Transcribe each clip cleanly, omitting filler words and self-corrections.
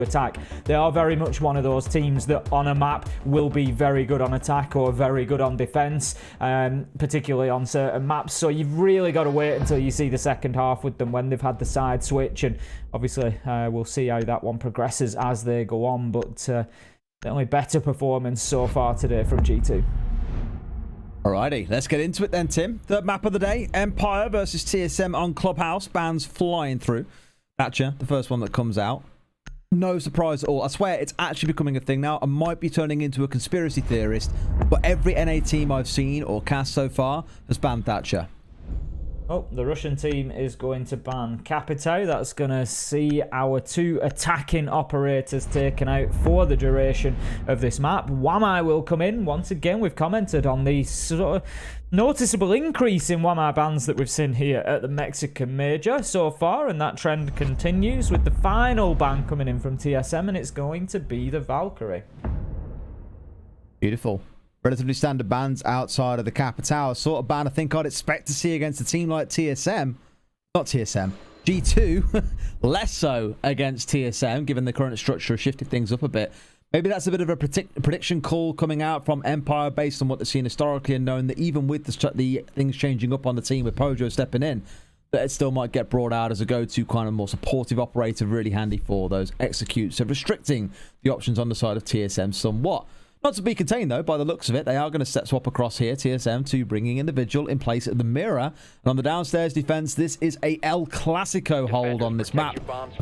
attack. They are very much one of those teams that on a map will be very good on attack or very good on defense, particularly on certain maps. So you've really got to wait until you see the second half with them when they've had the side switch, and obviously we'll see how that one progresses as they go on. But certainly better performance so far today from G2. Alrighty, let's get into it then, Tim. Third map of the day, Empire versus TSM on Clubhouse. Bans flying through. Thatcher, the first one that comes out. No surprise at all. I swear it's actually becoming a thing now. I might be turning into a conspiracy theorist, but every NA team I've seen or cast so far has banned Thatcher. Oh, the Russian team is going to ban Capitao. That's going to see our two attacking operators taken out for the duration of this map. Wamai will come in. Once again, we've commented on the sort of noticeable increase in Wamai bans that we've seen here at the Mexican Major so far, and that trend continues with the final ban coming in from TSM, and it's going to be the Valkyrie. Beautiful. Relatively standard bans outside of the Capitao. Sort of ban I think I'd expect to see against a team like TSM. Not TSM. G2. Less so against TSM, given the current structure has shifted things up a bit. Maybe that's a bit of a prediction call coming out from Empire based on what they've seen historically, and knowing that even with the things changing up on the team with Pojo stepping in, that it still might get brought out as a go-to kind of more supportive operator, really handy for those executes. So restricting the options on the side of TSM somewhat. Not to be contained, though, by the looks of it. They are going to set swap across here, TSM, to bringing in the Vigil in place of the Mirror. And on the downstairs defense, this is a El Clasico hold on this map.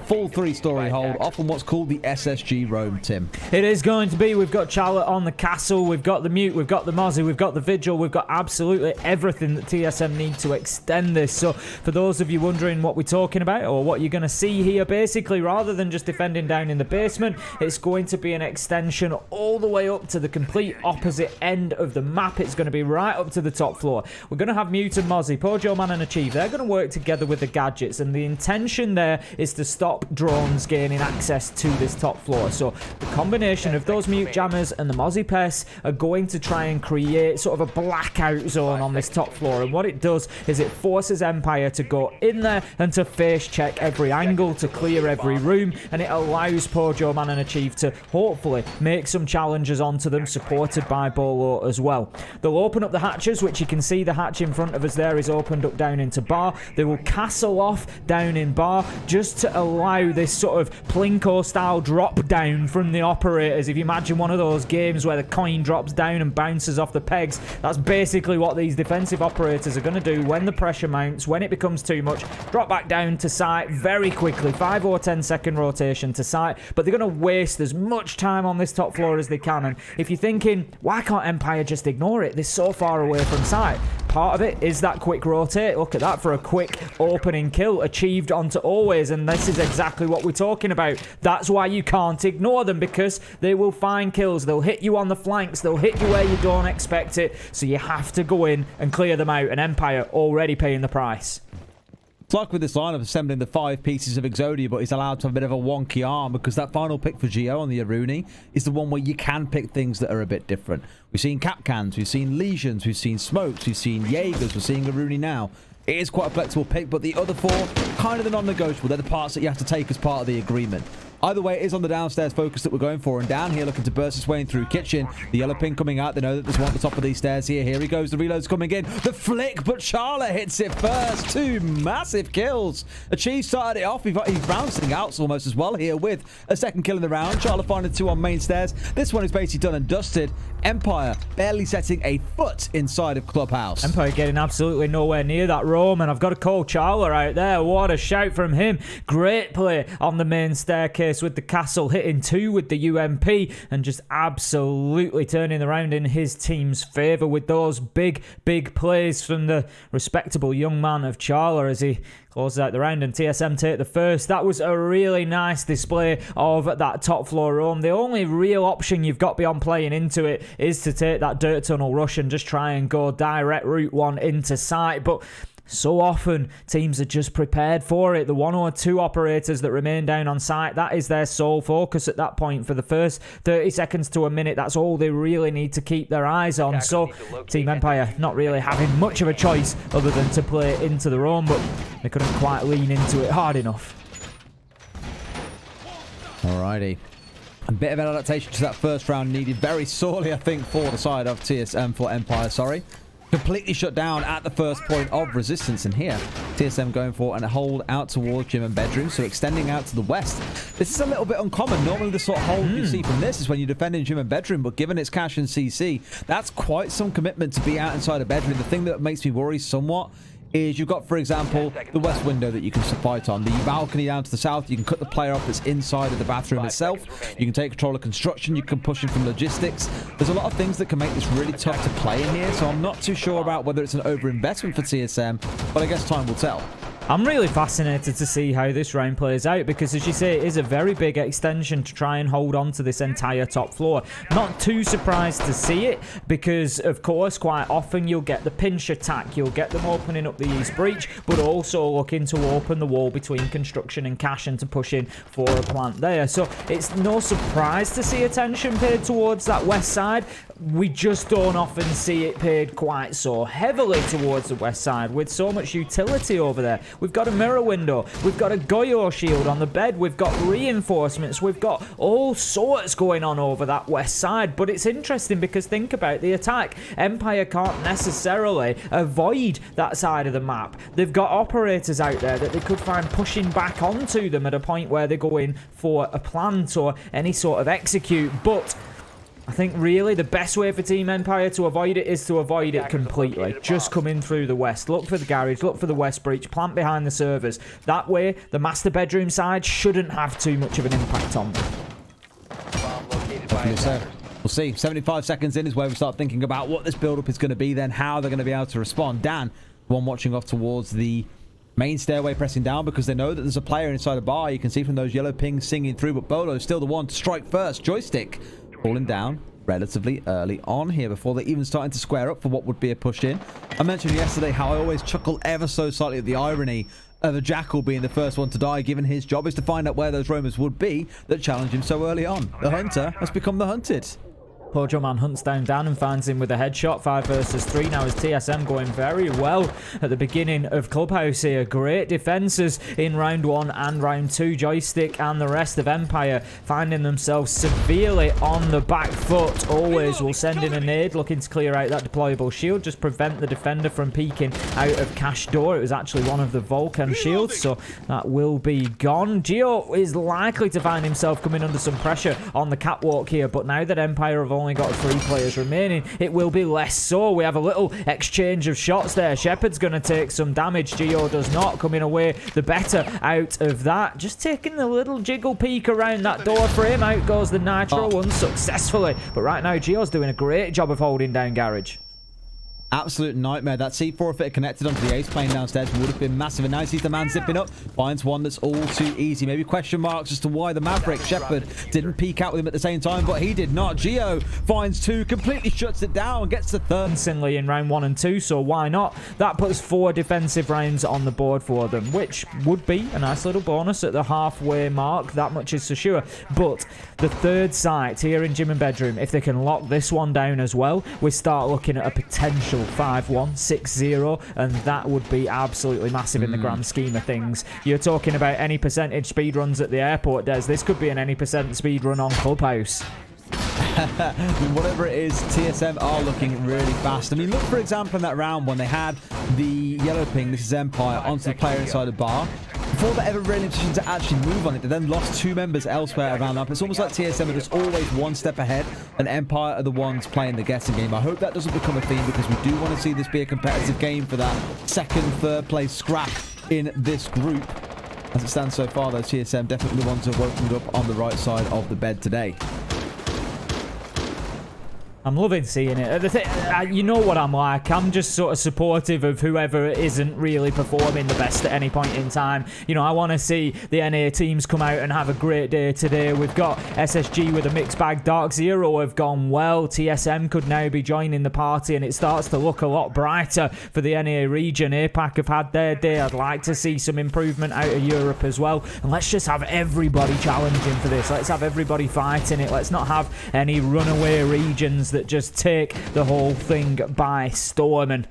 Full 3-story hold, off on what's called the SSG Roam, Tim. It is going to be. We've got Chala on the castle, we've got the Mute, we've got the Mozzie, we've got the Vigil, we've got absolutely everything that TSM need to extend this. So for those of you wondering what we're talking about or what you're going to see here, basically, rather than just defending down in the basement, it's going to be an extension all the way up to the complete opposite end of the map. It's going to be right up to the top floor. We're going to have Mute and Mozzie, Pojoman and Achieved. They're going to work together with the gadgets, and the intention there is to stop drones gaining access to this top floor. So the combination of those Mute Jammers and the Mozzie Pests are going to try and create sort of a blackout zone on this top floor, and what it does is it forces Empire to go in there and to face check every angle, to clear every room, and it allows Pojoman and Achieved to hopefully make some challenges on to them, supported by Beaulo as well. They'll open up the hatches, which you can see the hatch in front of us there is opened up down into bar. They will castle off down in bar just to allow this sort of Plinko style drop down from the operators. If you imagine one of those games where the coin drops down and bounces off the pegs, that's basically what these defensive operators are going to do when the pressure mounts, when it becomes too much. Drop back down to site very quickly, 5 or 10 second rotation to site, but they're going to waste as much time on this top floor as they can. And if you're thinking, why can't Empire just ignore it? They're so far away from site. Part of it is that quick rotate. Look at that for a quick opening kill achieved onto Always, and this is exactly what we're talking about. That's why you can't ignore them, because they will find kills. They'll hit you on the flanks. They'll hit you where you don't expect it. So you have to go in and clear them out, and Empire already paying the price. It's like with this line of assembling the 5 pieces of Exodia, but he's allowed to have a bit of a wonky arm, because that final pick for Geo on the Aruni is the one where you can pick things that are a bit different. We've seen Capcans, we've seen Legions, we've seen Smokes, we've seen Jaegers, we're seeing Aruni now. It is quite a flexible pick, but the other 4, kind of the non-negotiable. They're the parts that you have to take as part of the agreement. Either way, it is on the downstairs focus that we're going for, and down here looking to burst his way in through kitchen. The yellow pin coming out. They know that there's one at the top of these stairs here. Here he goes. The reload's coming in. The flick, but Chala hits it first. 2 massive kills. Achieved started it off. He's bouncing out almost as well here with a second kill in the round. Chala finding 2 on main stairs. This one is basically done and dusted. Empire barely setting a foot inside of Clubhouse. Empire getting absolutely nowhere near that roam, and I've got to call Chala out there. What a shout from him. Great play on the main staircase with the castle, hitting 2 with the UMP, and just absolutely turning around in his team's favour with those big plays from the respectable young man of Chala as he closes out the round, and TSM take the first. That was a really nice display of that top floor roam. The only real option you've got beyond playing into it is to take that dirt tunnel rush and just try and go direct route 1 into site, but so often teams are just prepared for it. The 1 or 2 operators that remain down on site, that is their sole focus at that point. For the first 30 seconds to a minute, that's all they really need to keep their eyes on. So Team Empire not really having much of a choice other than to play into the roam, but they couldn't quite lean into it hard enough. Alrighty. A bit of an adaptation to that first round needed very sorely, I think, for the side of TSM, for Empire, sorry. Completely shut down at the first point of resistance. And here, TSM going for and a hold out towards gym and bedroom, so extending out to the west. This is a little bit uncommon. Normally the sort of hold you see from this is when you're defending gym and bedroom, but given it's cash and CC, that's quite some commitment to be out inside a bedroom. The thing that makes me worry somewhat is you've got, for example, the west window that you can fight on. The balcony down to the south, you can cut the player off that's inside of the bathroom itself. You can take control of construction. You can push in from logistics. There's a lot of things that can make this really tough to play in here, so I'm not too sure about whether it's an overinvestment for TSM, but I guess time will tell. I'm really fascinated to see how this round plays out because, as you say, it is a very big extension to try and hold on to this entire top floor. Not too surprised to see it because, of course, quite often you'll get the pinch attack. You'll get them opening up the east breach, but also looking to open the wall between construction and cash and to push in for a plant there. So it's no surprise to see attention paid towards that west side. We just don't often see it paid quite so heavily towards the west side with so much utility over there. We've got a mirror window. We've got a Goyo shield on the bed. We've got reinforcements. We've got all sorts going on over that west side. But it's interesting because think about the attack. Empire can't necessarily avoid that side of the map. They've got operators out there that they could find pushing back onto them at a point where they're going for a plant or any sort of execute. But I think really the best way for Team Empire to avoid it is to avoid it completely. Just come in through the west. Look for the garage. Look for the west breach. Plant behind the servers. That way, the master bedroom side shouldn't have too much of an impact on them. We'll see. 75 seconds in is where we start thinking about what this build-up is going to be, then how they're going to be able to respond. Dan, one watching off towards the main stairway, pressing down because they know that there's a player inside the bar. You can see from those yellow pings singing through, but Beaulo is still the one to strike first. JoyStiCK falling down relatively early on here before they're even starting to square up for what would be a push in. I mentioned yesterday how I always chuckle ever so slightly at the irony of a Jackal being the first one to die, given his job is to find out where those roamers would be that challenge him so early on. The hunter has become the hunted. Pojoman hunts down Dan and finds him with a headshot. 5 versus 3 now as TSM going very well at the beginning of Clubhouse here. Great defenses in round 1 and round 2. JoyStiCK and the rest of Empire finding themselves severely on the back foot. Always will send in a nade looking to clear out that deployable shield. Just prevent the defender from peeking out of cash door. It was actually one of the Vulcan shields, so that will be gone. Geo is likely to find himself coming under some pressure on the catwalk here, but now that Empire have only got 3 players remaining, it will be less so. We have a little exchange of shots there. ShepparD's going to take some damage. Geo does not, coming away the better out of that. Just taking the little jiggle peek around that door frame. Out goes the nitro unsuccessfully. But right now, Geo's doing a great job of holding down garage. Absolute nightmare. That C4, if it connected onto the ace plane downstairs, would have been massive. And now he sees the man zipping up. Finds one that's all too easy. Maybe question marks as to why the Maverick ShepparD didn't peek out with him at the same time, but he did not. Geo finds 2, completely shuts it down, gets the third. Instantly in round 1 and 2, so why not? That puts 4 defensive rounds on the board for them, which would be a nice little bonus at the halfway mark. That much is for sure. But the third site here in gym and bedroom, if they can lock this one down as well, we start looking at a potential 5-1, 6-0, and that would be absolutely massive in the grand scheme of things. You're talking about any percentage speed runs at the airport, Des. This could be an any percent speed run on Clubhouse. Whatever it is, TSM are looking really fast. I mean, look, for example, in that round when they had the yellow ping, this is Empire, onto the player inside the bar. Before they're ever really in a position to actually move on it, they then lost 2 members elsewhere around the map. It's almost like TSM are just always one step ahead, and Empire are the ones playing the guessing game. I hope that doesn't become a theme because we do want to see this be a competitive game for that second, third place scrap in this group. As it stands so far, though, TSM definitely the ones who are woken up on the right side of the bed today. I'm loving seeing it. You know what I'm like. I'm just sort of supportive of whoever isn't really performing the best at any point in time. You know, I want to see the NA teams come out and have a great day today. We've got SSG with a mixed bag. Dark Zero have gone well. TSM could now be joining the party, and it starts to look a lot brighter for the NA region. APAC have had their day. I'd like to see some improvement out of Europe as well. And let's just have everybody challenging for this. Let's have everybody fighting it. Let's not have any runaway regions that just take the whole thing by storm. And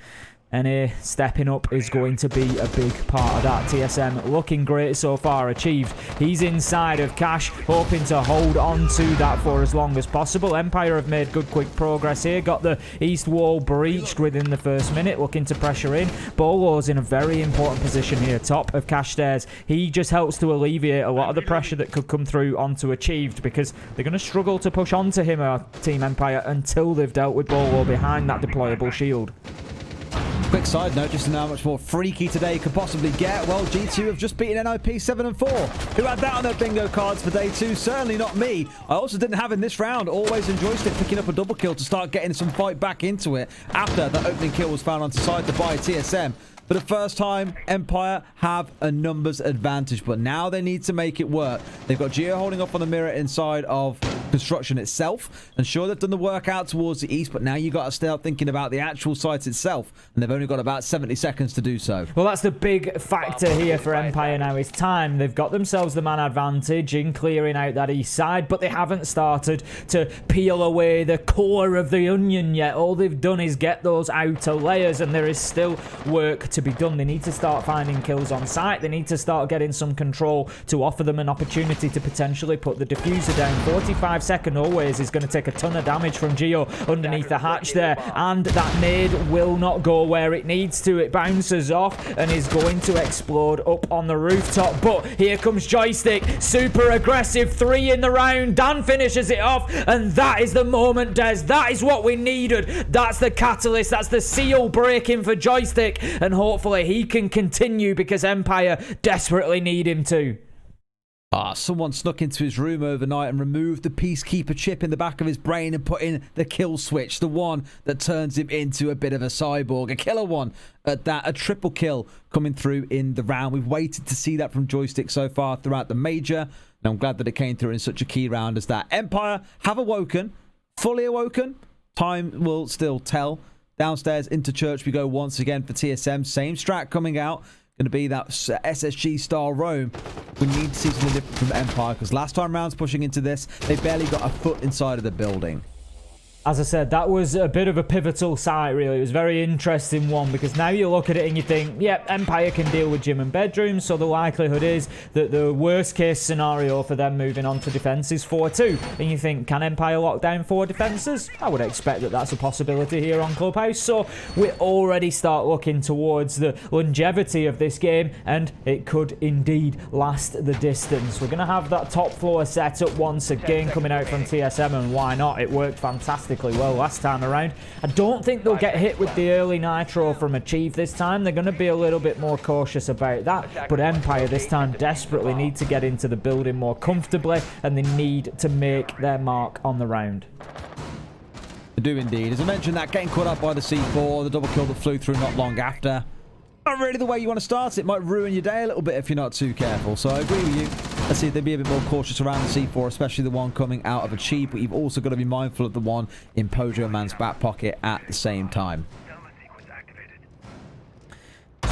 And stepping up is going to be a big part of that. TSM looking great so far. Achieved. He's inside of Cash, hoping to hold on to that for as long as possible. Empire have made good quick progress here. Got the east wall breached within the first minute, looking to pressure in. Beaulo's in a very important position here, top of Cash stairs. He just helps to alleviate a lot of the pressure that could come through onto Achieved, because they're going to struggle to push onto him, Team Empire, until they've dealt with Beaulo behind that deployable shield. Quick side note, just to know how much more freaky today could possibly get. Well, G2 have just beaten NIP 7-4. Who had that on their bingo cards for day 2? Certainly not me. I also didn't have in this round Always and JoyStiCK picking up a double kill to start getting some fight back into it after that opening kill was found onto Scyther by TSM. For the first time, Empire have a numbers advantage, but now they need to make it work. They've got Geo holding off on the mirror inside of construction itself, and sure, they've done the work out towards the east, but now you got to start thinking about the actual site itself, and they've only got about 70 seconds to do so. Well, that's the big factor here for Empire now, is time. They've got themselves the man advantage in clearing out that east side, but they haven't started to peel away the core of the onion yet. All they've done is get those outer layers, and there is still work to be done. They need to start finding kills on site. They need to start getting some control to offer them an opportunity to potentially put the diffuser down. 45-second Always is going to take a ton of damage from Geo underneath the hatch there, and that nade will not go where it needs to. It bounces off and is going to explode up on the rooftop, but here comes JoyStiCK, super aggressive, 3 in the round. Dan finishes it off, and that is the moment, Des. That is what we needed. That's the catalyst. That's the seal breaking for JoyStiCK, and hopefully he can continue, because Empire desperately need him to. Someone snuck into his room overnight and removed the Peacekeeper chip in the back of his brain and put in the kill switch, the one that turns him into a bit of a cyborg. A killer one at that, a triple kill coming through in the round. We've waited to see that from JoyStiCK so far throughout the major, and I'm glad that it came through in such a key round as that. Empire have awoken, fully awoken. Time will still tell. Downstairs into church we go once again for TSM. Same strat coming out. Going to be that SSG style roam. We need to see something different from Empire, because last time rounds pushing into this, they barely got a foot inside of the building. As I said, that was a bit of a pivotal site, really. It was a very interesting one, because now you look at it and you think, yep, Empire can deal with gym and bedroom, so the likelihood is that the worst case scenario for them moving on to defense is 4-2. And you think, can Empire lock down 4 defenses? I would expect that that's a possibility here on Clubhouse. So we already start looking towards the longevity of this game, and it could indeed last the distance. We're going to have that top floor set up once again coming out from TSM, and why not? It worked fantastically well last time around. I don't think they'll get hit with the early nitro from Achieve this time. They're going to be a little bit more cautious about that, but Empire this time desperately need to get into the building more comfortably, and they need to make their mark on the round. They do indeed. As I mentioned, that getting caught up by the C4, the double kill that flew through not long after. Not really the way you want to start. It might ruin your day a little bit if you're not too careful. So I agree with you. Let's see if they'd be a bit more cautious around the C4, especially the one coming out of Achieve. But you've also got to be mindful of the one in Pojoman's back pocket at the same time.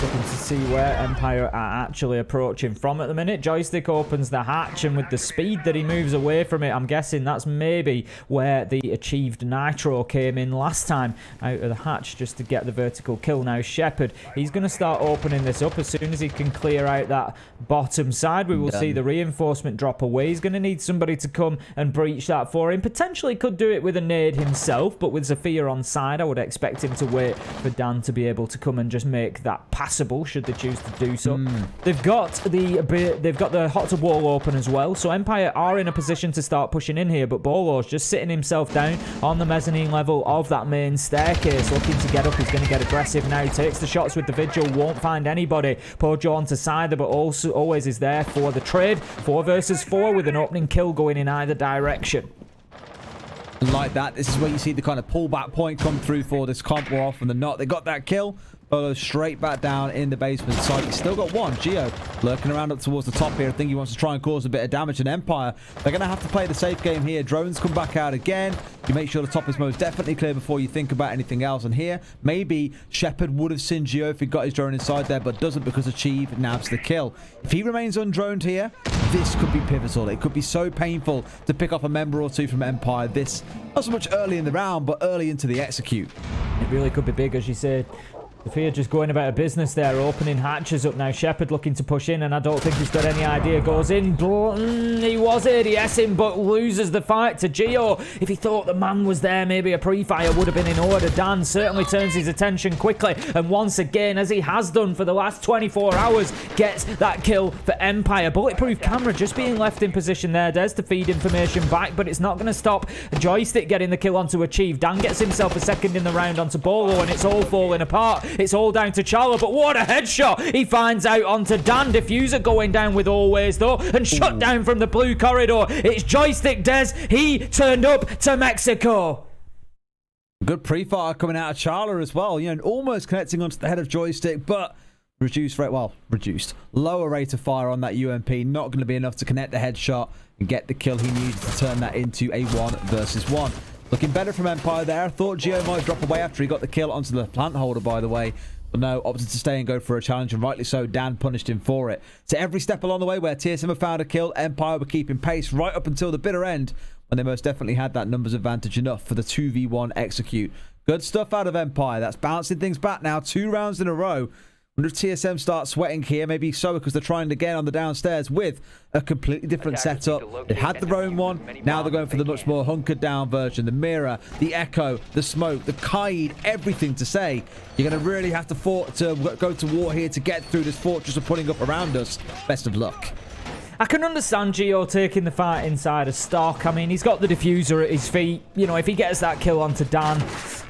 Looking to see where Empire are actually approaching from at the minute. JoyStiCK opens the hatch, and with the speed that he moves away from it, I'm guessing that's maybe where the Achieved Nitro came in last time out of the hatch, just to get the vertical kill. Now ShepparD, he's going to start opening this up as soon as he can clear out that bottom side. We will see the reinforcement drop away. He's going to need somebody to come and breach that for him. Potentially could do it with a nade himself, but with Zafir on side, I would expect him to wait for Dan to be able to come and just make that passable should they choose to do so. They've got the hot tub wall open as well, so Empire are in a position to start pushing in here, but Beaulo's just sitting himself down on the mezzanine level of that main staircase, looking to get up. He's going to get aggressive now. He takes the shots with the vigil, won't find anybody. Pojo to Scyther, but also Always is there for the trade. 4 versus 4 with an opening kill going in either direction. Like that, this is where you see the kind of pullback point come through for this comp more often than not. They got that kill. Beaulo straight back down in the basement site. He's still got one. Geo lurking around up towards the top here. I think he wants to try and cause a bit of damage. And Empire, they're going to have to play the safe game here. Drones come back out again. You make sure the top is most definitely clear before you think about anything else. And here, maybe ShepparD would have seen Geo if he got his drone inside there, but doesn't, because Achieve nabs the kill. If he remains undroned here, this could be pivotal. It could be so painful to pick off a member or two from Empire. This, not so much early in the round, but early into the execute. It really could be big, as you said. Sophia just going about her business there, opening hatches up now. ShepparD looking to push in, and I don't think he's got any idea. Goes in, he was ADSing, but loses the fight to Geo. If he thought the man was there, maybe a pre-fire would have been in order. Dan certainly turns his attention quickly, and once again, as he has done for the last 24 hours, gets that kill for Empire. Bulletproof camera just being left in position there, Des, to feed information back, but it's not going to stop JoyStiCK getting the kill onto Achieved. Dan gets himself a second in the round onto Beaulo, and it's all falling apart. It's all down to Chala, but what a headshot he finds out onto Dan. Diffuser going down with Always, though, and shut down from the blue corridor. It's JoyStiCK, Des. He turned up to Mexico. Good pre-fire coming out of Chala as well. You know, almost connecting onto the head of JoyStiCK, but reduced lower rate of fire on that UMP. Not going to be enough to connect the headshot and get the kill he needs to turn that into a 1 versus 1. Looking better from Empire there. Thought Geo might drop away after he got the kill onto the plant holder, by the way. But no, opted to stay and go for a challenge, and rightly so. Dan punished him for it. So every step along the way where TSM have found a kill, Empire were keeping pace right up until the bitter end, when they most definitely had that numbers advantage enough for the 2v1 execute. Good stuff out of Empire. That's bouncing things back now. 2 rounds in a row. Wonder if TSM start sweating here. Maybe so, because they're trying again on the downstairs with a completely different setup. They had the roam one. Now they're going for the much more hunkered down version. The mirror, the echo, the smoke, the kite, everything to say. You're going to really have to go to war here to get through this fortress of putting up around us. Best of luck. I can understand Geo taking the fight inside of stock. I mean, he's got the diffuser at his feet. You know, if he gets that kill onto Dan,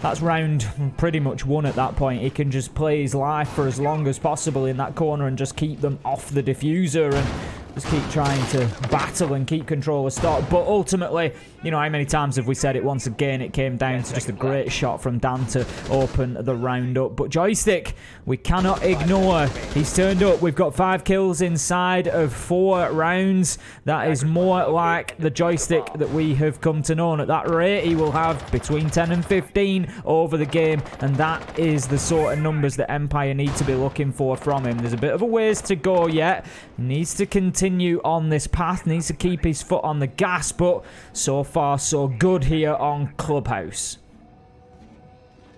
that's round pretty much won at that point. He can just play his life for as long as possible in that corner and just keep them off the diffuser and just keep trying to battle and keep control of stock. But ultimately, you know, how many times have we said it? Once again, it came down to just a great shot from Dan to open the round up. But JoyStiCK, we cannot ignore. He's turned up. We've got 5 kills inside of 4 rounds. That is more like the JoyStiCK that we have come to know. And at that rate, he will have between 10 and 15 over the game. And that is the sort of numbers that Empire need to be looking for from him. There's a bit of a ways to go yet. He needs to continue on this path, needs to keep his foot on the gas, but so far so good here on Clubhouse.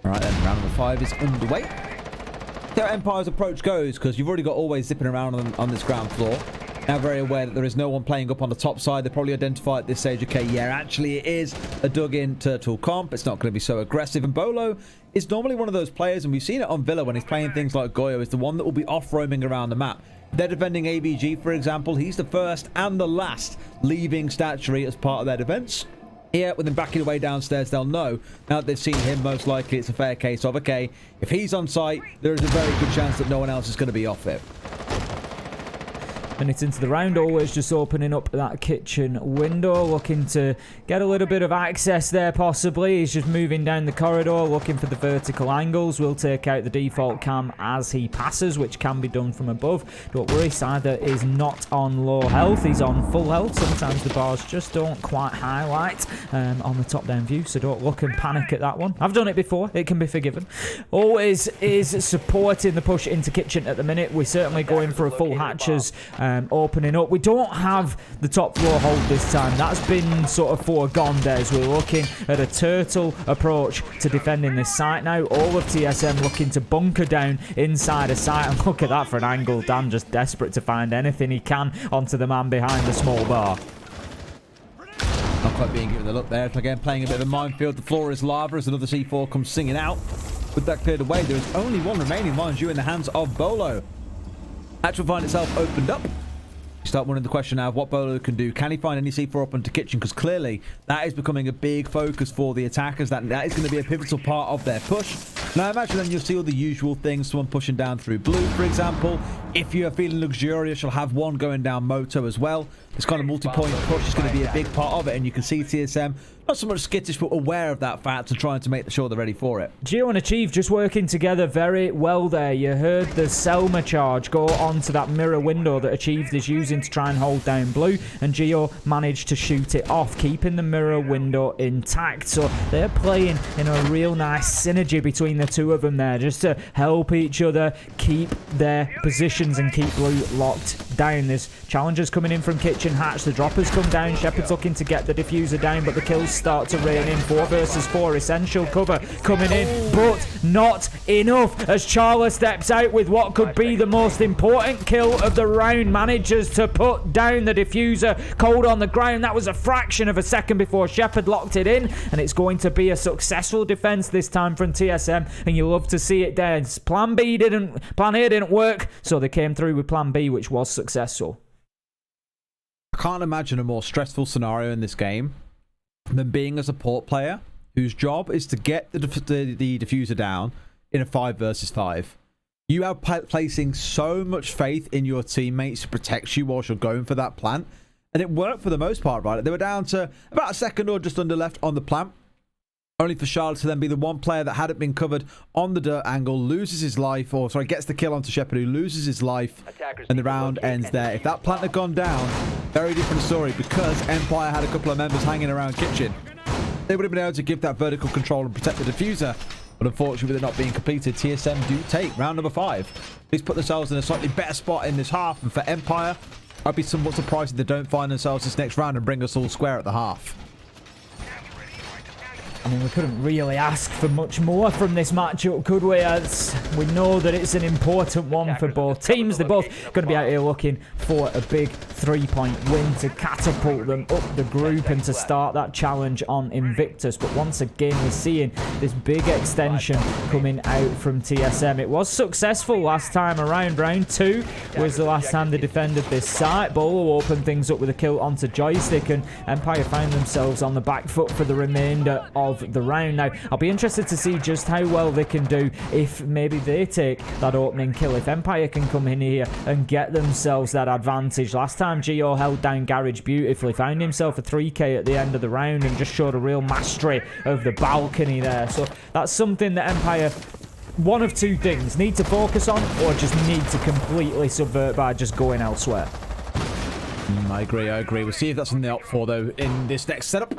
Alright then, round number 5 is underway. See how Empire's approach goes, because you've already got Always zipping around on this ground floor. Now very aware that there is no one playing up on the top side. They probably identify at this stage, okay, yeah, actually it is a dug-in turtle comp. It's not going to be so aggressive. And Beaulo is normally one of those players, and we've seen it on Villa when he's playing things like Goyo, is the one that will be off-roaming around the map. They're defending ABG, for example. He's the first and the last leaving Statuary as part of their defense. Here, with him backing away downstairs, they'll know, now that they've seen him, most likely it's a fair case of, okay, if he's on site, there is a very good chance that no one else is going to be off it. Minutes into the round, Always just opening up that kitchen window, looking to get a little bit of access there possibly. He's just moving down the corridor, looking for the vertical angles. We'll take out the default cam as he passes, which can be done from above. Don't worry, Scyther is not on low health. He's on full health. Sometimes the bars just don't quite highlight on the top-down view, so don't look and panic at that one. I've done it before. It can be forgiven. Always is supporting the push into kitchen at the minute. We're certainly going for a full hatches. Opening up. We don't have the top floor hold this time. That's been sort of foregone there as we're looking at a turtle approach to defending this site now. All of TSM looking to bunker down inside a site, and look at that for an angle. Dan just desperate to find anything he can onto the man behind the small bar. Not quite being given the look there. Again, playing a bit of a minefield. The floor is lava as another C4 comes singing out. With that cleared away, there is only one remaining, mind you, in the hands of Beaulo. Hatch will find itself opened up. You start wondering the question now of what Beaulo can do. Can he find any C4 up into kitchen? Because clearly that is becoming a big focus for the attackers. That is going to be a pivotal part of their push. Now I imagine then you'll see all the usual things. Someone pushing down through blue, for example. If you're feeling luxurious, you'll have one going down moto as well. This kind of multi-point push is going to be a big part of it, and you can see TSM not so much skittish, but aware of that fact and trying to make sure they're ready for it. Geo and Achieved just working together very well there. You heard the Selma charge go onto that mirror window that Achieved is using to try and hold down blue, and Geo managed to shoot it off, keeping the mirror window intact. So they're playing in a real nice synergy between the two of them there, just to help each other keep their positions and keep blue locked down. There's challengers coming in from kitchen hatch. The droppers come down. ShepparD's looking to get the diffuser down, but the kills start to rain in. 4 versus 4. Essential cover coming in, but not enough as Chala steps out with what could be the most important kill of the round. Manages to put down the diffuser cold on the ground. That was a fraction of a second before ShepparD locked it in, and it's going to be a successful defense this time from TSM, and you love to see it there. Plan A didn't work, so they came through with plan B, which was successful. I can't imagine a more stressful scenario in this game than being a support player whose job is to get the diffuser down in a 5 versus 5. You are placing so much faith in your teammates to protect you whilst you're going for that plant, and it worked for the most part, right? They were down to about a second or just under left on the plant, only for Charlotte to then be the one player that hadn't been covered on the dirt angle, loses his life, or sorry, gets the kill onto ShepparD, who loses his life, and the round ends there. If that plant had gone down, very different story, because Empire had a couple of members hanging around kitchen. They would have been able to give that vertical control and protect the diffuser, but unfortunately, with it not being completed, TSM do take round number 5. Please put themselves in a slightly better spot in this half, and for Empire, I'd be somewhat surprised if they don't find themselves this next round and bring us all square at the half. I mean, we couldn't really ask for much more from this matchup, could we? As we know that it's an important one for both teams. They're both going to be out here looking for a big 3-point win to catapult them up the group and to start that challenge on Invictus. But once again, we're seeing this big extension coming out from TSM. It was successful last time around. Round 2 was the last time they defended this site. Beaulo opened things up with a kill onto JoyStiCK, and Empire found themselves on the back foot for the remainder of the round. Now, I'll be interested to see just how well they can do if maybe they take that opening kill. If Empire can come in here and get themselves that advantage. Last time Geo held down Garage beautifully, found himself a 3k at the end of the round and just showed a real mastery of the balcony there. So that's something that Empire, one of two things, need to focus on, or just need to completely subvert by just going elsewhere. I agree. We'll see if that's something they opt for, though, in this next setup.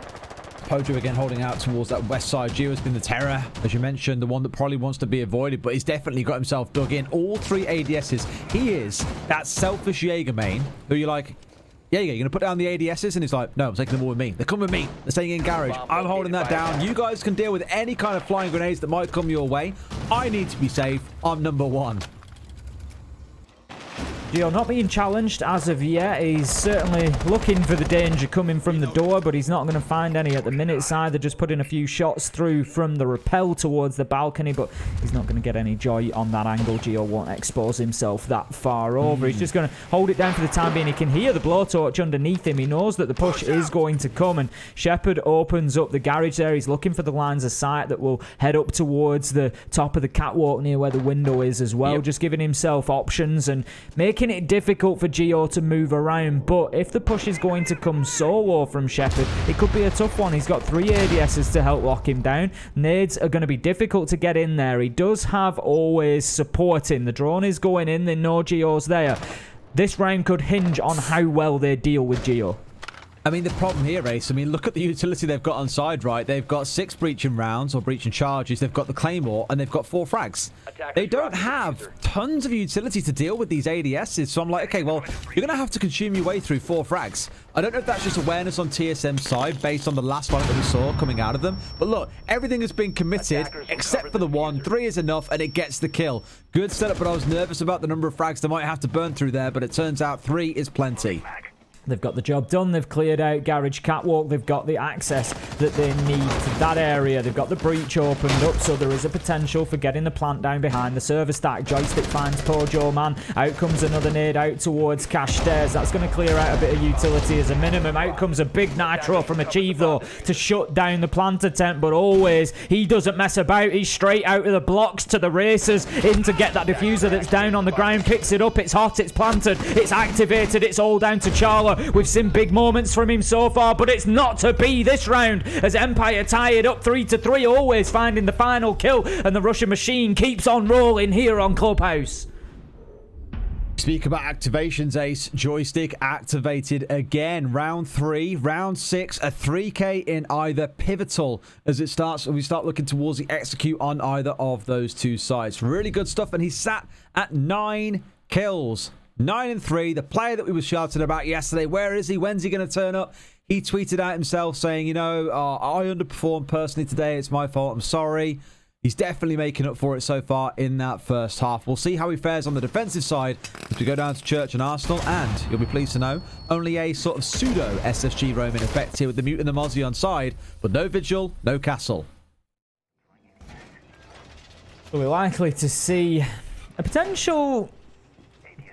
Pojo again holding out towards that west side. Geo has been the terror, as you mentioned, the one that probably wants to be avoided, but he's definitely got himself dug in. All 3 ADSs. He is that selfish Jaeger main who you're like, yeah, you're going to put down the ADSs? And he's like, no, I'm taking them all with me. They're coming with me. They're staying in garage. I'm holding that down. You guys can deal with any kind of flying grenades that might come your way. I need to be safe. I'm number 1. Geo not being challenged as of yet. He's certainly looking for the danger coming from the door, but he's not going to find any at the minute. Scyther just putting a few shots through from the rappel towards the balcony, but he's not going to get any joy on that angle. Geo won't expose himself that far over. He's just going to hold it down for the time being. He can hear the blowtorch underneath him. He knows that the push is going to come, and ShepparD opens up the garage there. He's looking for the lines of sight that will head up towards the top of the catwalk near where the window is as well. Just giving himself options and making it difficult for Geo to move around. But if the push is going to come solo from ShepparD, it could be a tough one. He's got 3 ADSs to help lock him down. Nades are going to be difficult to get in there. He does have Always supporting. The drone is going in. They know Geo's there. This round could hinge on how well they deal with Geo. I mean, the problem here, Ace, I mean, look at the utility they've got on side, right? They've got 6 breaching rounds or breaching charges. They've got the Claymore, and they've got 4 frags. They don't have tons of utility to deal with these ADSs. So I'm like, okay, well, you're going to have to consume your way through 4 frags. I don't know if that's just awareness on TSM's side based on the last one that we saw coming out of them. But look, everything has been committed except for the 1. 3 is enough, and it gets the kill. Good setup, but I was nervous about the number of frags they might have to burn through there, but it turns out 3 is plenty. They've got the job done. They've cleared out Garage Catwalk. They've got the access that they need to that area. They've got the breach opened up, so there is a potential for getting the plant down behind the server stack. JoyStiCK finds Pojoman. Out comes another nade out towards Cash Stairs. That's going to clear out a bit of utility as a minimum. Out comes a big nitro from Achieved, though, to shut down the plant attempt. But Always, he doesn't mess about. He's straight out of the blocks to the racers in to get that diffuser that's down on the ground. Picks it up. It's hot. It's planted. It's activated. It's all down to Chala. We've seen big moments from him so far, but it's not to be this round as Empire tie it up 3-3, Always finding the final kill, and the Russian machine keeps on rolling here on Clubhouse. Speak about activations, Ace. JoyStiCK activated again. Round 3, round 6, a 3k in either pivotal as it starts. We start looking towards the execute on either of those 2 sides. Really good stuff, and he's sat at 9 kills. 9-3, the player that we were shouting about yesterday. Where is he? When's he going to turn up? He tweeted out himself saying, you know, I underperformed personally today. It's my fault. I'm sorry. He's definitely making up for it so far in that first half. We'll see how he fares on the defensive side as we go down to Church and Arsenal. And you'll be pleased to know, only a sort of pseudo SSG roam in effect here with the Mute and the Mozzie on side. But no Vigil, no Castle. We're likely to see a potential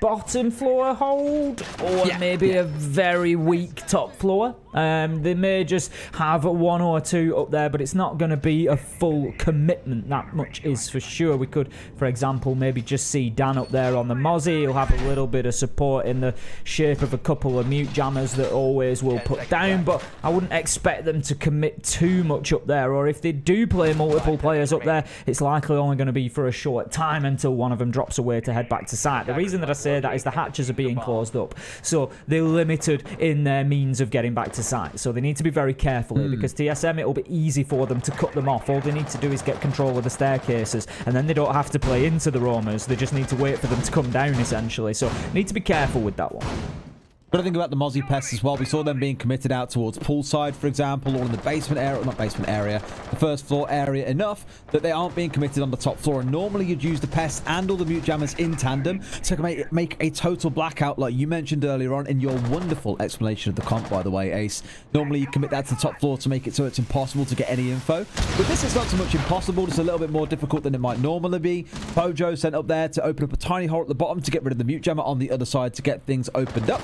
bottom floor hold or maybe a very weak top floor. They may just have one or two up there, but it's not going to be a full commitment. That much is for sure. We could, for example, maybe just see Dan up there on the Mozzie. He'll have a little bit of support in the shape of a couple of mute jammers that Always will put down, but I wouldn't expect them to commit too much up there, or if they do play multiple players up there, it's likely only going to be for a short time until one of them drops away to head back to site. The reason that I say that is the hatches are being closed up, so they're limited in their means of getting back to site, so they need to be very careful here, because TSM, it'll be easy for them to cut them off. All they need to do is get control of the staircases, and then they don't have to play into the roamers. They just need to wait for them to come down, essentially, so need to be careful with that one. Got to think about the Mozzie pests as well. We saw them being committed out towards poolside, for example, or in the basement area, or not basement area, the first floor area, enough that they aren't being committed on the top floor. And normally you'd use the pests and all the mute jammers in tandem to make a total blackout, like you mentioned earlier on in your wonderful explanation of the comp, by the way, Ace. Normally you commit that to the top floor to make it so it's impossible to get any info. But this is not so much impossible, it's a little bit more difficult than it might normally be. Pojo sent up there to open up a tiny hole at the bottom to get rid of the mute jammer on the other side to get things opened up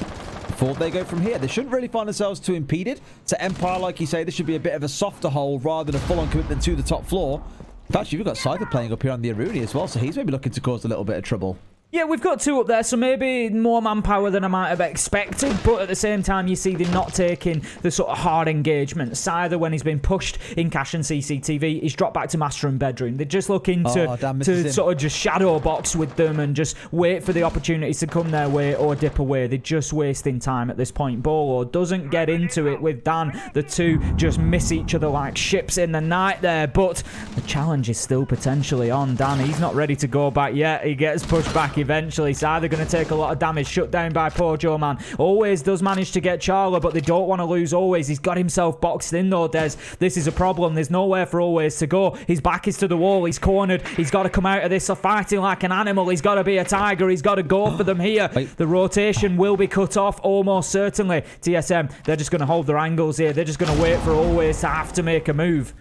before they go from here. They shouldn't really find themselves too impeded. To Empire, like you say, this should be a bit of a softer hole rather than a full-on commitment to the top floor. In fact, you've got Scyther playing up here on the Aruni as well, so he's maybe looking to cause a little bit of trouble. Yeah, we've got two up there, so maybe more manpower than I might have expected, but at the same time, you see they're not taking the sort of hard engagement. Scyther, when he's been pushed in cache and CCTV, he's dropped back to master and bedroom. They're just looking to sort of just shadow box with them and just wait for the opportunities to come their way or dip away. They're just wasting time at this point. Beaulo doesn't get into it with Dan. The two just miss each other like ships in the night there, but the challenge is still potentially on Dan. He's not ready to go back yet. He gets pushed back eventually. Scyther going to take a lot of damage, shut down by Pojoman. Always does manage to get Chala, but they don't want to lose Always. He's got himself boxed in though, Des. This is a problem. There's nowhere for Always to go. His back is to the wall. He's cornered. He's got to come out of this fighting like an animal. He's got to be a tiger. He's got to go for them here. The rotation will be cut off almost certainly. TSM, they're just going to hold their angles here. They're just going to wait for Always to have to make a move.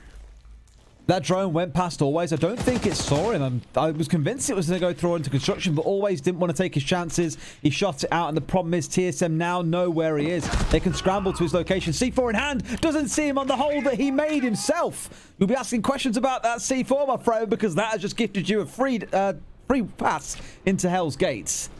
That drone went past Always. I don't think it saw him. I was convinced it was going to go through into construction, but Always didn't want to take his chances. He shot it out, and the problem is TSM now know where he is. They can scramble to his location. C4 in hand. Doesn't see him on the hole that he made himself. You'll be asking questions about that C4, my friend, because that has just gifted you a free pass into Hell's Gates.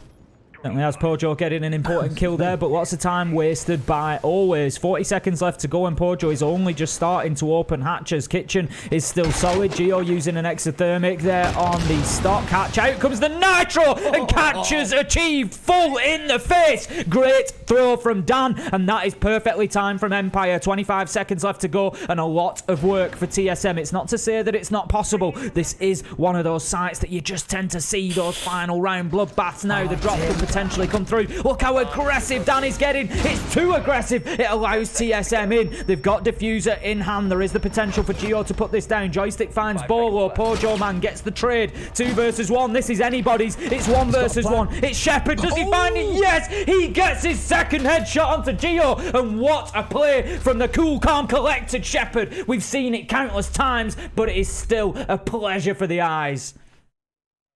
Certainly has Pojo getting an important kill there, but lots of time wasted by Always. 40 seconds left to go, and Pojo is only just starting to open hatches. Kitchen is still solid. Geo using an exothermic there on the stock hatch. Out comes the nitro, and catches Achieved full in the face. Great throw from Dan, and that is perfectly timed from Empire. 25 seconds left to go, and a lot of work for TSM. It's not to say that it's not possible. This is one of those sites that you just tend to see those final round bloodbaths now. The drop could potentially come through. Look how aggressive Dan is getting. It's too aggressive. It allows TSM in. They've got diffuser in hand. There is the potential for Geo to put this down. JoyStiCK finds Beaulo. Pojoman gets the trade. 2 versus 1. This is anybody's. It's 1 versus 1. It's ShepparD. Does he find it? Yes! He gets his second headshot onto Geo. And what a play from the cool, calm, collected ShepparD. We've seen it countless times, but it is still a pleasure for the eyes.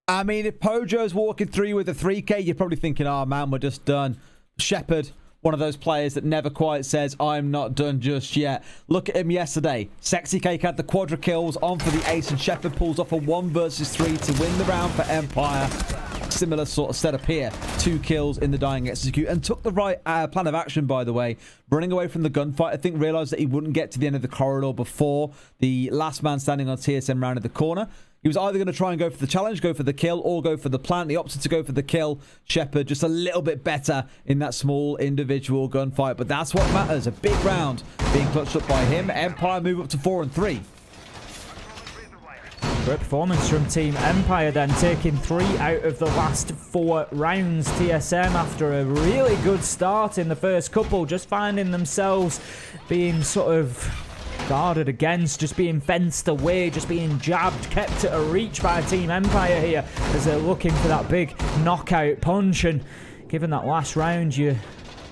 I mean, if Pojo's walking through with a 3K, you're probably thinking, oh man, we're just done. ShepparD, one of those players that never quite says, I'm not done just yet. Look at him yesterday. Sexy Cake had the quadra kills on for the ace, and ShepparD pulls off a 1 versus 3 to win the round for Empire. Similar sort of setup here. 2 kills in the dying execute, and took the right plan of action, by the way. Running away from the gunfight, I think realized that he wouldn't get to the end of the corridor before the last man standing on TSM rounded the corner. He was either going to try and go for the challenge, go for the kill, or go for the plant. He opted to go for the kill. ShepparD just a little bit better in that small individual gunfight. But that's what matters. A big round being clutched up by him. Empire move up to 4 and 3. Great performance from Team Empire then, taking 3 out of the last 4 rounds. TSM, after a really good start in the first couple, just finding themselves being sort of guarded against, just being fenced away, just being jabbed, kept at a reach by Team Empire here as they're looking for that big knockout punch. And given that last round, you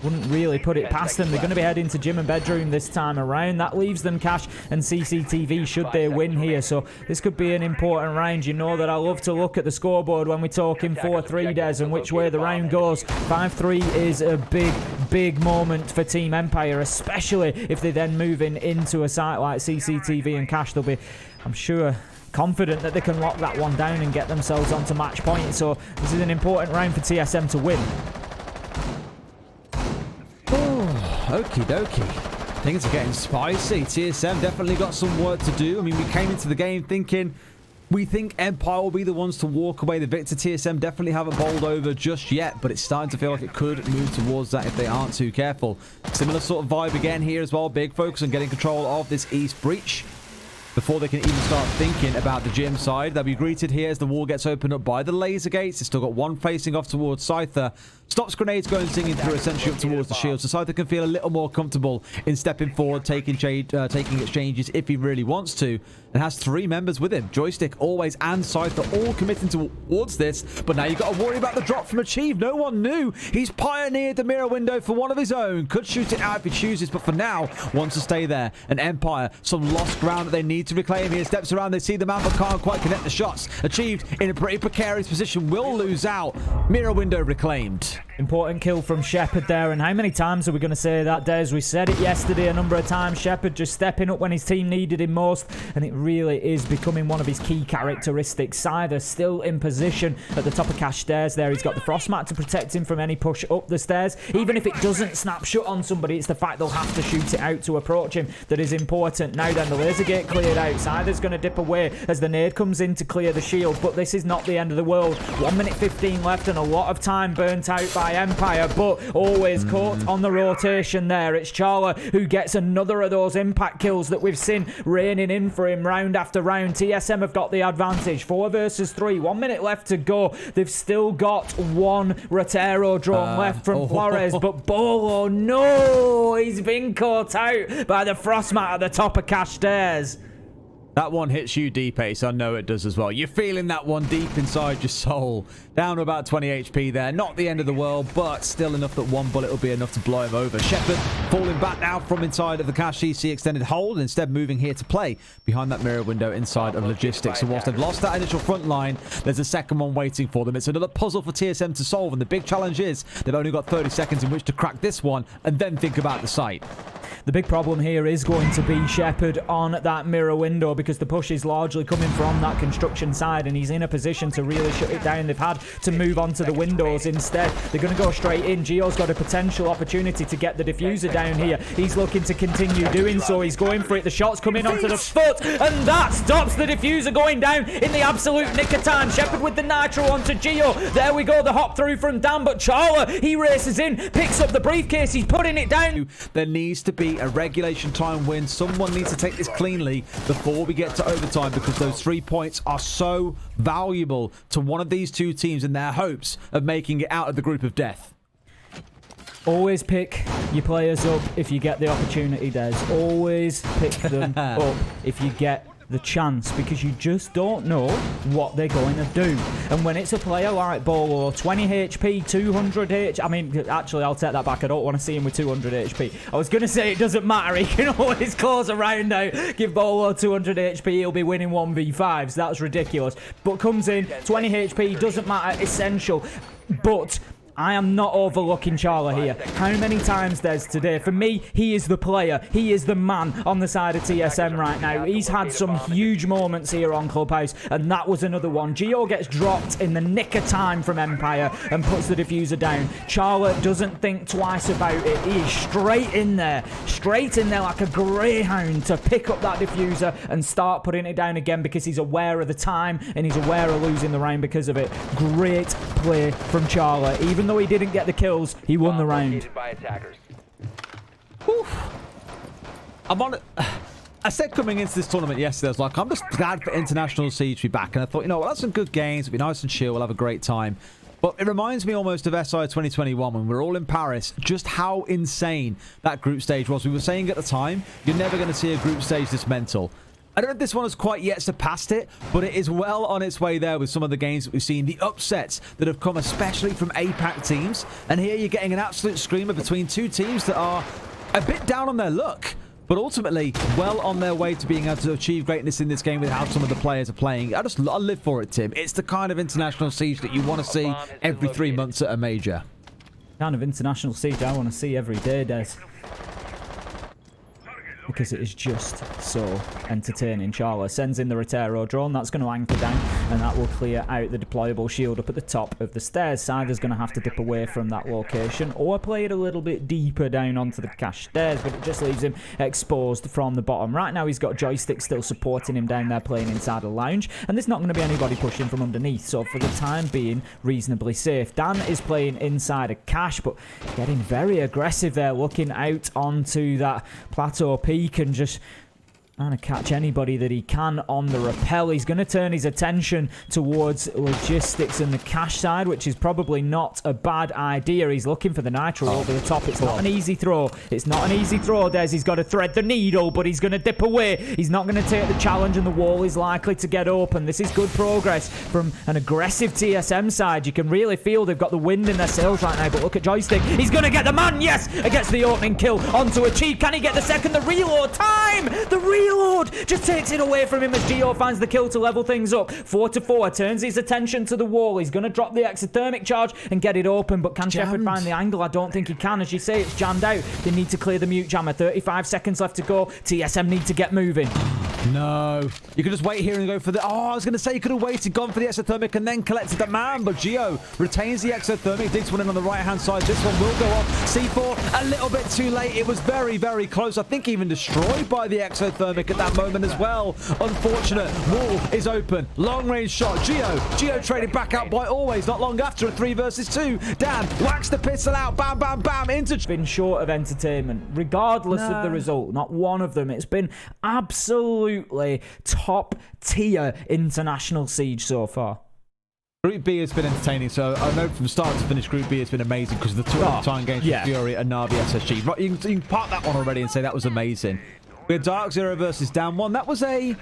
wouldn't really put it past them. They're going to be heading to gym and bedroom this time around. That leaves them cash and CCTV should they win here. So this could be an important round. You know that I love to look at the scoreboard when we're talking 4-3, Des, and which way the round goes. 5-3 is a big moment for Team Empire, especially if they then move into a site like CCTV and cash. They'll be, I'm sure, confident that they can lock that one down and get themselves onto match point. So this is an important round for TSM to win. Okie dokie. Things are getting spicy. TSM definitely got some work to do. I mean, we came into the game thinking we think Empire will be the ones to walk away the victor. TSM definitely haven't bowled over just yet, but it's starting to feel like it could move towards that if they aren't too careful. Similar sort of vibe again here as well. Big focus on getting control of this East breach before they can even start thinking about the gym side. They'll be greeted here as the wall gets opened up by the laser gates. They've still got one facing off towards Scyther. Stops grenades going singing through, essentially up towards the shield. So Scyther can feel a little more comfortable in stepping forward, taking exchanges if he really wants to. And has 3 members with him. JoyStiCK, Always, and Scyther all committing towards this. But now you've got to worry about the drop from Achieved. No one knew. He's pioneered the mirror window for one of his own. Could shoot it out if he chooses, but for now, wants to stay there. And Empire, some lost ground that they need to reclaim here. Steps around, they see the man, but can't quite connect the shots. Achieved in a pretty precarious position, will lose out. Mirror window reclaimed. Important kill from ShepparD there, and how many times are we going to say that, Des? We said it yesterday a number of times. ShepparD just stepping up when his team needed him most, and it really is becoming one of his key characteristics. Scyther still in position at the top of cash stairs there. He's got the frost mat to protect him from any push up the stairs. Even if it doesn't snap shut on somebody, it's the fact they'll have to shoot it out to approach him that is important. Now then, the laser gate cleared out. Scyther's going to dip away as the nade comes in to clear the shield, but this is not the end of the world. 1 minute 15 left and a lot of time burnt out by Empire, but always caught on the rotation there. It's Chala who gets another of those impact kills that we've seen raining in for him round after round. TSM have got the advantage. 4 versus 3. 1 minute left to go. They've still got 1 Rotero drone left from Flores, but Beaulo, no! He's been caught out by the frost mat at the top of cash stairs. That one hits you deep, Ace. I know it does as well. You're feeling that one deep inside your soul. Down to about 20 HP there. Not the end of the world, but still enough that 1 bullet will be enough to blow him over. ShepparD falling back now from inside of the cash CC extended hold, instead moving here to play behind that mirror window inside of logistics. So whilst they've lost that initial front line, there's a second one waiting for them. It's another puzzle for TSM to solve, and the big challenge is they've only got 30 seconds in which to crack this one and then think about the site. The big problem here is going to be ShepparD on that mirror window, because the push is largely coming from that construction side, and he's in a position to really shut it down. They've had to move on to the windows instead. They're going to go straight in. Gio's got a potential opportunity to get the diffuser down here. He's looking to continue doing so. He's going for it. The shot's coming onto the foot, and that stops the diffuser going down in the absolute nick of time. ShepparD with the nitro onto Gio. There we go. The hop through from Dan, but Chala, he races in, picks up the briefcase. He's putting it down. There needs to be a regulation time win. Someone needs to take this cleanly before we get to overtime, because those 3 points are so valuable to one of these two teams in their hopes of making it out of the group of death. Always pick your players up if you get the opportunity, Des. Always pick them up if you get the chance, because you just don't know what they're going to do. And when it's a player like Beaulo, 20 HP, 200 HP, I mean, actually, I'll take that back. I don't want to see him with 200 HP. I was going to say it doesn't matter. He can always close a round out. Give Beaulo 200 HP, he'll be winning 1v5s. That's ridiculous. But comes in, 20 HP, doesn't matter, essential. But I am not overlooking Chala here. How many times there's today? For me, he is the player. He is the man on the side of TSM right now. He's had some huge moments here on Clubhouse, and that was another one. Gio gets dropped in the nick of time from Empire and puts the diffuser down. Chala doesn't think twice about it. He is straight in there like a greyhound to pick up that diffuser and start putting it down again, because he's aware of the time and he's aware of losing the round because of it. Great play from Chala. Even though he didn't get the kills, he won the round. I'm on it. I said coming into this tournament yesterday, I was like, I'm just glad for International Siege to be back. And I thought, you know, well, that's some good games. It'll be nice and chill. We'll have a great time. But it reminds me almost of SI 2021 when we were all in Paris, just how insane that group stage was. We were saying at the time, you're never going to see a group stage this mental. I don't know if this one has quite yet surpassed it, but it is well on its way there with some of the games that we've seen. The upsets that have come, especially from APAC teams. And here you're getting an absolute screamer between two teams that are a bit down on their luck, but ultimately well on their way to being able to achieve greatness in this game with how some of the players are playing. I live for it, Tim. It's the kind of International Siege that you want to see every 3 months at a major. Kind of International Siege I want to see every day, Des. Because it is just so entertaining. Chala sends in the Rotero drone. That's going to anchor down, and that will clear out the deployable shield up at the top of the stairs. Scyther's going to have to dip away from that location or play it a little bit deeper down onto the cache stairs, but it just leaves him exposed from the bottom. Right now, he's got JoyStiCK still supporting him down there playing inside a lounge, and there's not going to be anybody pushing from underneath, so for the time being, reasonably safe. Dan is playing inside a cache, but getting very aggressive there, looking out onto that plateau peak and just trying to catch anybody that he can on the rappel. He's going to turn his attention towards logistics and the cache side, which is probably not a bad idea. He's looking for the nitro over the top. It's not an easy throw. It's not an easy throw, Des. He's got to thread the needle, but he's going to dip away. He's not going to take the challenge, and the wall is likely to get open. This is good progress from an aggressive TSM side. You can really feel they've got the wind in their sails right now, but look at JoyStiCK. He's going to get the man. Yes! It gets the opening kill onto Achieved. Can he get the second? The reload time! The reload just takes it away from him as Geo finds the kill to level things up. 4-4, turns his attention to the wall. He's going to drop the exothermic charge and get it open, but can ShepparD find the angle? I don't think he can. As you say, it's jammed out. They need to clear the mute jammer. 35 seconds left to go. TSM need to get moving. No. You could just wait here and go for the... Oh, I was going to say you could have waited, gone for the exothermic and then collected the man, but Geo retains the exothermic. Digs one in on the right-hand side. This one will go off. C4 a little bit too late. It was very, very close. I think even destroyed by the exothermic at that moment as well. Unfortunate. Wall is open. Long-range shot. Geo traded back out by Always not long after a 3 versus 2. Dan whacks the pistol out. Bam, bam, bam. Into... Been short of entertainment, regardless of the result. Not one of them. It's been absolutely top tier International Siege so far. Group B has been entertaining, so I know from start to finish Group B has been amazing because of the 2 time games with Fury and Na'Vi SSG. Right, you can park that one already and say that was amazing. We had Dark Zero versus Dan 1. That was a...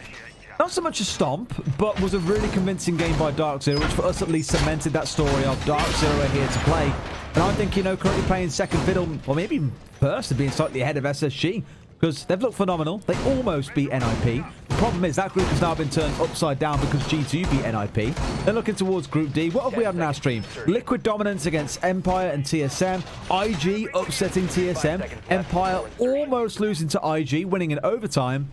not so much a stomp, but was a really convincing game by Dark Zero, which for us at least cemented that story of Dark Zero are here to play. And I think, you know, currently playing second fiddle, or maybe even first, and being slightly ahead of SSG, because they've looked phenomenal. They almost beat NIP. The problem is that group has now been turned upside down because G2 beat NIP. They're looking towards Group D. What have we had in our stream? Liquid dominance against Empire and TSM. IG upsetting TSM. Empire almost losing to IG, winning in overtime.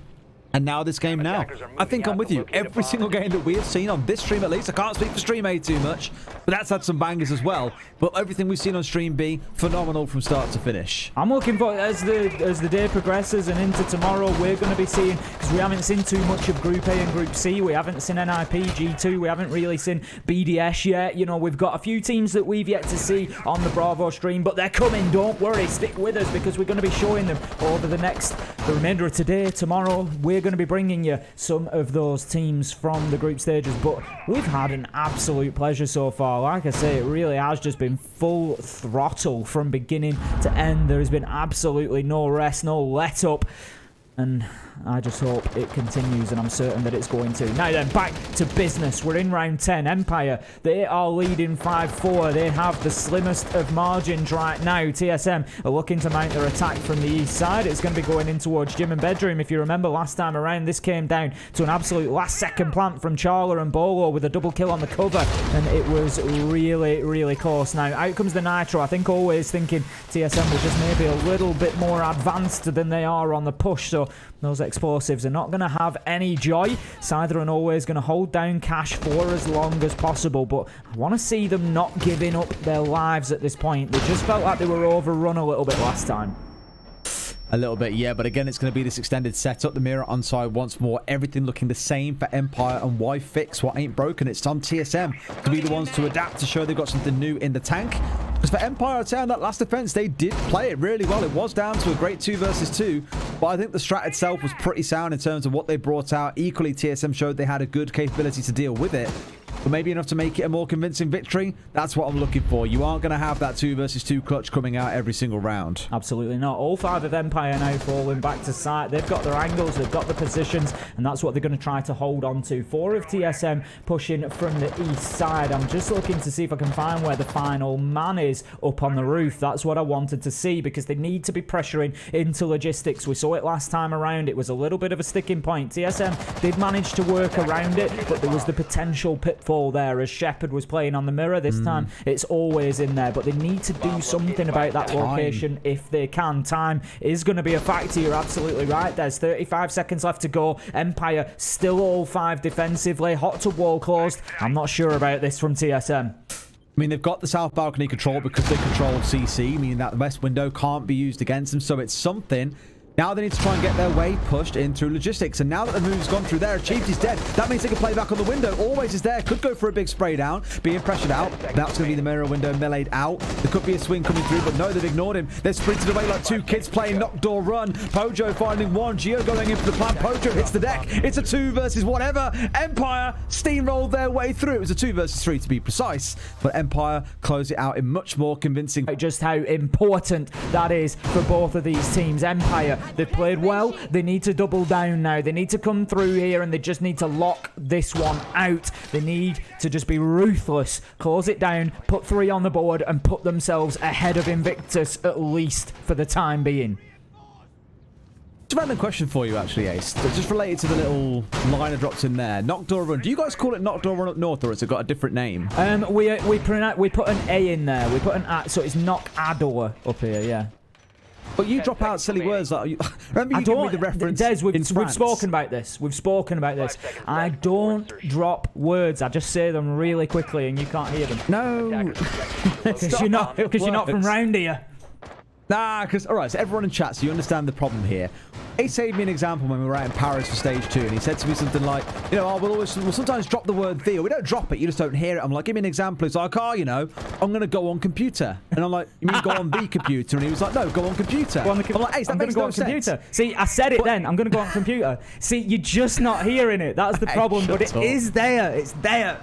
And now this game now. I think I'm with you. Every single game that we have seen on this stream, at least, I can't speak for Stream A too much, but that's had some bangers as well. But everything we've seen on Stream B, phenomenal from start to finish. I'm looking for, as the day progresses and into tomorrow, we're going to be seeing, because we haven't seen too much of Group A and Group C. We haven't seen NIP, G2. We haven't really seen BDS yet. You know, we've got a few teams that we've yet to see on the Bravo stream, but they're coming. Don't worry. Stick with us because we're going to be showing them over the remainder of today, tomorrow. We're going to be bringing you some of those teams from the group stages, but we've had an absolute pleasure so far. Like I say, it really has just been full throttle from beginning to end. There has been absolutely no rest, no let up, and I just hope it continues, and I'm certain that it's going to. Now then, back to business. We're in round 10. Empire, they are leading 5-4. They have the slimmest of margins right now. TSM are looking to mount their attack from the east side. It's going to be going in towards gym and bedroom. If you remember last time around, this came down to an absolute last-second plant from Chala and Beaulo with a double kill on the cover, and it was really, really close. Now, out comes the nitro. I think Always thinking TSM were just maybe a little bit more advanced than they are on the push, so those explosives are not going to have any joy. Scyther and Always going to hold down cash for as long as possible, but I want to see them not giving up their lives at this point. They just felt like they were overrun a little bit last time. A little bit, yeah, but again, it's going to be this extended setup. The mirror on side once more. Everything looking the same for Empire, and why fix what ain't broken? It's on TSM to be the ones to adapt, to show they've got something new in the tank. Because for Empire, I'd say on that last defense, they did play it really well. It was down to a great 2 versus 2, But I think the strat itself was pretty sound in terms of what they brought out. Equally, TSM showed they had a good capability to deal with it. But maybe enough to make it a more convincing victory. That's what I'm looking for. You aren't going to have that 2 versus 2 clutch coming out every single round. Absolutely not. All 5 of Empire now falling back to site. They've got their angles, they've got the positions, and that's what they're going to try to hold on to. 4 of TSM pushing from the east side. I'm just looking to see if I can find where the final man is up on the roof. That's what I wanted to see, because they need to be pressuring into logistics. We saw it last time around. It was a little bit of a sticking point. TSM did manage to work around it, but there was the potential pitfall there as ShepparD was playing on the mirror. This time it's always in there, but they need to do something about that location if they can. Time is going to be a factor. You're absolutely right. There's 35 seconds left to go. Empire still all 5 defensively. Hot tub wall closed. I'm not sure about this from TSM. I mean, they've got the south balcony control because they control CC, meaning that the west window can't be used against them, so it's something. Now they need to try and get their way pushed in through logistics. And now that the move's gone through there, Achieved is dead. That means they can play back on the window. Always is there. Could go for a big spray down. Being pressured out. That's going to be the mirror window meleeed out. There could be a swing coming through, but no, they've ignored him. They're sprinted away like 2 kids playing knock door run. Pojo finding 1. Geo going in for the plan. Pojo hits the deck. It's a 2 versus whatever. Empire steamrolled their way through. It was a 2 versus 3 to be precise. But Empire closed it out in much more convincing. Just how important that is for both of these teams. Empire, they've played well. They need to double down now. They need to come through here, and they just need to lock this one out. They need to just be ruthless, close it down, put 3 on the board, and put themselves ahead of Invictus, at least for the time being. It's a random question for you, actually, Ace. It's just related to the little line that drops in there. Knock door run. Do you guys call it knock door run up north, or has it got a different name? We put an A in there. We put an A, so it's knock door up here. Yeah. But you drop out silly words like remember you gave me the reference. Des, we've spoken about this. We've spoken about this. I don't drop words. I just say them really quickly, and you can't hear them. No, because you're not from round here. Nah, because all right. So everyone in chat, so you understand the problem here. Ace gave me an example when we were out in Paris for stage 2, and he said to me something like, you know, we'll sometimes drop the word the, or we don't drop it, you just don't hear it. I'm like, give me an example. He's like, you know, I'm going to go on computer. And I'm like, you mean go on the computer? And he was like, no, go on computer. I'm like, Ace, that makes no sense. Computer. See, I said it then. I'm going to go on computer. See, you're just not hearing it. That's the problem, but it is there. It's there.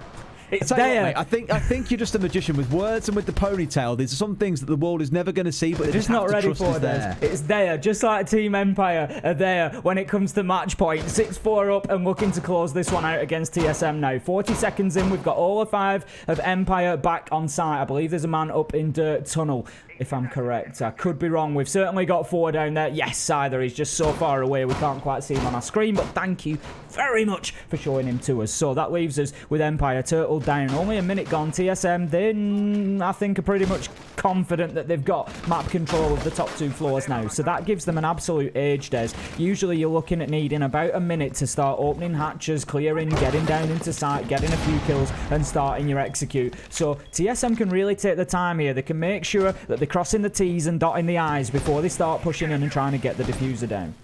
It's there. What, mate, I think you're just a magician with words and with the ponytail. There's some things that the world is never going to see, but they're just not ready for it. It's there, just like Team Empire are there when it comes to match point. 6-4 up and looking to close this one out against TSM now. 40 seconds in, we've got all 5 of Empire back on site. I believe there's a man up in Dirt Tunnel, if I'm correct. I could be wrong. We've certainly got 4 down there. Yes, Scyther, he's just so far away we can't quite see him on our screen, but thank you very much for showing him to us. So that leaves us with Empire Turtle down. Only a minute gone. TSM, they, I think, are pretty much confident that they've got map control of the top 2 floors now. So that gives them an absolute edge, Des. Usually you're looking at needing about a minute to start opening hatches, clearing, getting down into sight, getting a few kills, and starting your execute. So TSM can really take the time here. They can make sure that they're crossing the T's and dotting the I's before they start pushing in and trying to get the diffuser down.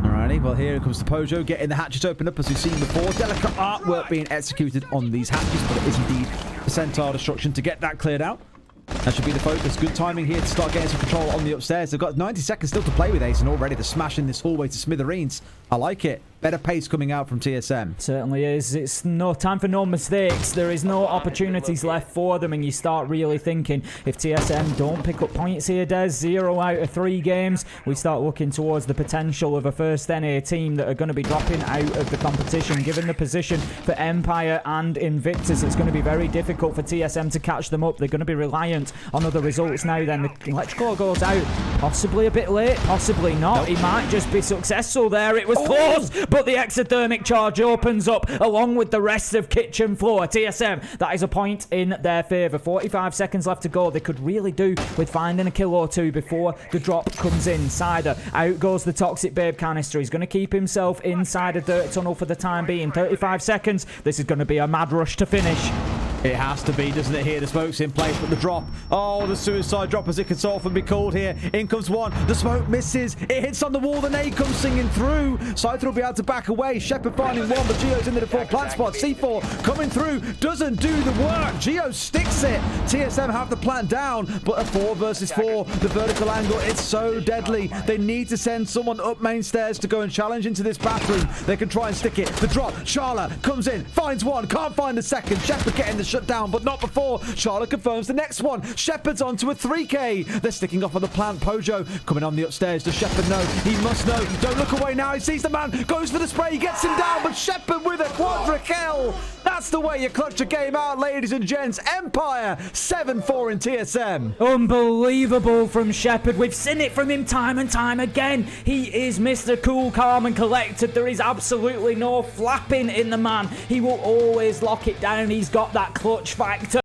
Alrighty, well here comes the Pojo, getting the hatches opened up as we've seen before. Delicate artwork being executed on these hatches, but it is indeed percentile destruction to get that cleared out. That should be the focus. Good timing here to start getting some control on the upstairs. They've got 90 seconds still to play with, Ace, and already they're smashing this hallway to smithereens. I like it. Better pace coming out from TSM. Certainly is. It's no time for no mistakes. There is no opportunities left for them, and you start really thinking if TSM don't pick up points here, Des, 0 out of 3 games, we start looking towards the potential of a first NA team that are going to be dropping out of the competition. Given the position for Empire and Invictus, it's going to be very difficult for TSM to catch them up. They're going to be reliant on other results now. Then the electrical goes out, possibly a bit late, possibly not. He might just be successful there. It was close, but the exothermic charge opens up along with the rest of kitchen floor. TSM, that is a point in their favour. 45 seconds left to go. They could really do with finding a kill or 2 before the drop comes in. Scyther, out goes the Toxic Babe canister. He's going to keep himself inside a Dirt Tunnel for the time being. 35 seconds. This is going to be a mad rush to finish. It has to be, doesn't it, here? The smoke's in place, but the drop. Oh, the suicide drop, as it can so often be called here. In comes one. The smoke misses. It hits on the wall. The nade comes singing through. Scyther will be able to back away. ShepparD finding one, but Geo's in the default plant spot. C4 coming through. Doesn't do the work. Geo sticks it. TSM have the plant down, but a 4 versus 4. The vertical angle, it's so deadly. They need to send someone up main stairs to go and challenge into this bathroom. They can try and stick it. The drop. Chala comes in, finds one, can't find the second. ShepparD getting the shut down, but not before. Chala confirms the next one. ShepparD's onto a 3K. They're sticking off on the plant. Pojo coming on the upstairs. Does ShepparD know? He must know. Don't look away now. He sees the man. Goes for the spray. He gets him down, but ShepparD with a quadra kill. That's the way you clutch a game out, ladies and gents. Empire 7-4 in TSM. Unbelievable from ShepparD. We've seen it from him time and time again. He is Mr. Cool, Calm and Collected. There is absolutely no flapping in the man. He will always lock it down. He's got that clutch factor.